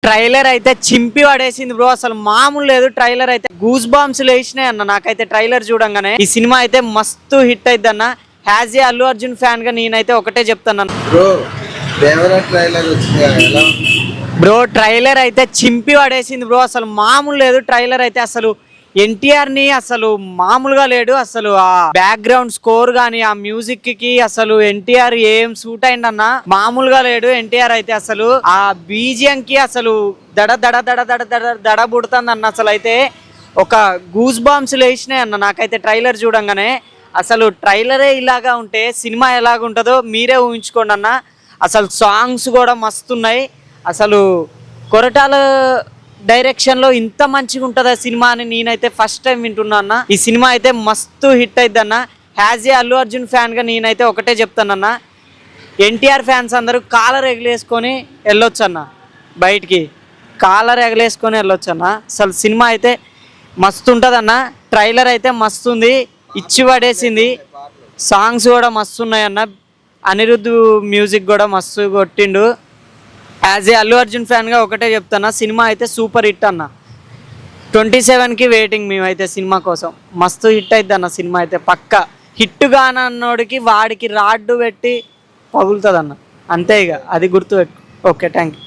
Trailer అయితే చింపి పడేసింది బ్రో. అసలు మామూలు లేదు. ట్రైలర్ అయితే గూస్ బాంబ్స్ లేచినాయి అన్న నాకైతే ట్రైలర్ చూడంగానే. ఈ సినిమా అయితే మస్తు హిట్ అయింది అన్న. As a Allu Arjun fan గా నేనైతే ఒకటే చెప్తాను బ్రో. ట్రైలర్ అయితే చింపి పడేసింది బ్రో. అసలు మామూలు లేదు. ట్రైలర్ అయితే అసలు ఎన్టీఆర్ ని అసలు మామూలుగా లేడు. అసలు ఆ బ్యాక్గ్రౌండ్ స్కోర్ గానీ ఆ మ్యూజిక్ కి అసలు ఎన్టీఆర్ ఏం సూట్ అయిందన్న. మామూలుగా లేడు ఎన్టీఆర్ అయితే. అసలు ఆ బీజియం కి అసలు దడ దడ దడ దడ దడ దడ పుడుతుంది అన్న. అసలు అయితే ఒక గూస్ బాంబ్స్ లేచినాయి అన్న నాకైతే ట్రైలర్ చూడంగానే. అసలు ట్రైలరే ఇలాగా ఉంటే సినిమా ఎలాగుంటుందో మీరే ఊహించుకోండి అన్న. అసలు సాంగ్స్ కూడా మస్తున్నాయి. అసలు కొరటాల డైరెక్షన్ లో ఇంత మంచిగా ఉంటుంది ఆ సినిమా అని నేనైతే ఫస్ట్ టైం వింటున్నా అన్న. ఈ సినిమా అయితే మస్తు హిట్ అయింది అన్న. As a Allu Arjun fan గా నేనైతే ఒకటే చెప్తానన్న, ఎన్టీఆర్ ఫ్యాన్స్ అందరూ కాలర్ ఎగలేసుకొని వెళ్ళొచ్చు అన్న. బయటికి కాలర్ ఎగలేసుకొని వెళ్ళొచ్చు అన్న. అసలు సినిమా అయితే మస్తు ఉంటుంది అన్న. ట్రైలర్ అయితే మస్తు ఉంది, ఇచ్చి పడేసింది. సాంగ్స్ కూడా మస్తు ఉన్నాయి అన్న. అనిరుద్ధ్ మ్యూజిక్ కూడా మస్తు కొట్టిండు. యాజ్ ఏ అల్లు అర్జున్ ఫ్యాన్గా ఒకటే చెప్తాను, సినిమా అయితే సూపర్ హిట్ అన్న. 27కి వెయిటింగ్ మేమైతే సినిమా కోసం. మస్తు హిట్ అవుతుంది అన్న సినిమా అయితే. పక్క హిట్ కానన్నోడికి వాడికి రాడ్డు పెట్టి పగులుతుంది అన్న. అంతే ఇక అది గుర్తుపెట్టు. Okay, thank you.